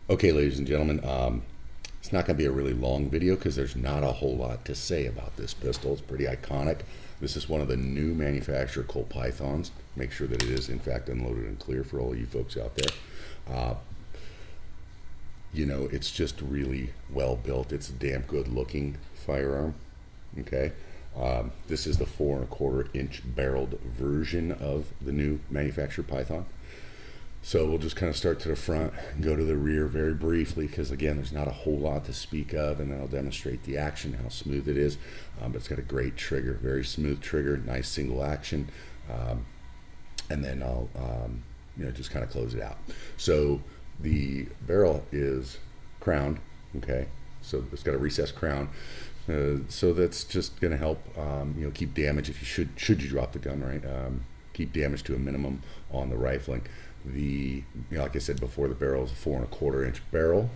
Okay, ladies and gentlemen, it's not going to be a really long video because there's not a whole lot to say about this pistol. It's pretty iconic. This is one of the new manufacturer Colt Pythons. Make sure that it is in fact unloaded and clear for all you folks out there. You know, it's just really well built. It's a damn good looking firearm. Okay. This is the 4¼ inch barreled version of the new manufacturer Python. So we'll just kind of start to the front and go to the rear very briefly because, again, there's not a whole lot to speak of, and then I'll demonstrate the action, how smooth it is. But it's got a great trigger, very smooth trigger, nice single action, and then I'll just kind of close it out. So the barrel is crowned, okay? So it's got a recessed crown. So that's just going to help keep damage if you should you drop the gun, right? Keep damage to a minimum on the rifling. Like I said before, the barrel is a 4¼ inch barrel.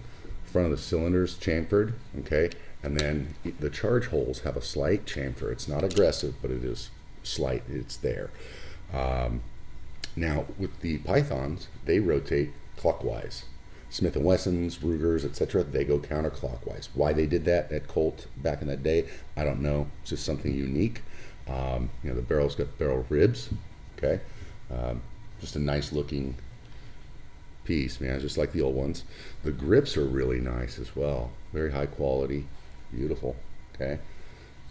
Front of the cylinder's chamfered, okay, and then the charge holes have a slight chamfer. It's not aggressive, but it is slight. It's there. Now with the Pythons, they rotate clockwise. Smith & Wessons, Rugers, etc., they go counterclockwise. Why they did that at Colt back in that day, I don't know. It's just something unique. The barrel's got barrel ribs, okay. Just a nice looking piece, man, just like the old ones. The grips are really nice as well. Very high quality, beautiful, okay.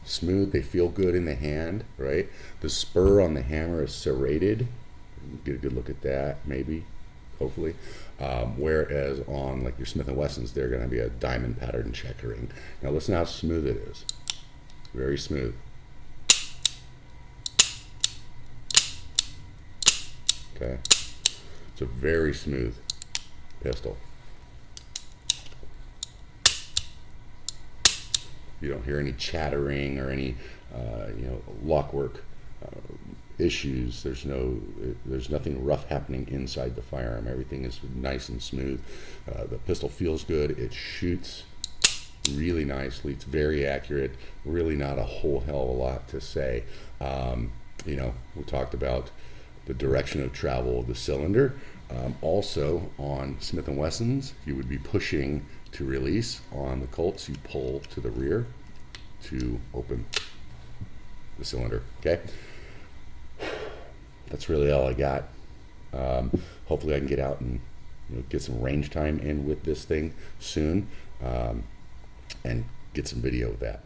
Smooth, they feel good in the hand, right? The spur on the hammer is serrated. Get a good look at that, maybe, hopefully. Whereas on like your Smith & Wessons, they're gonna be a diamond pattern checkering. Now listen how smooth it is. Very smooth. Okay, it's a very smooth pistol. You don't hear any chattering or any lockwork issues. There's nothing rough happening inside the firearm. Everything is nice and smooth. The pistol feels good. It shoots really nicely. It's very accurate. Really not a whole hell of a lot to say. We talked about the direction of travel of the cylinder. Also on Smith & Wessons, you would be pushing to release. On the Colts, you pull to the rear to open the cylinder, okay? That's really all I got. Hopefully I can get out and get some range time in with this thing soon, and get some video of that.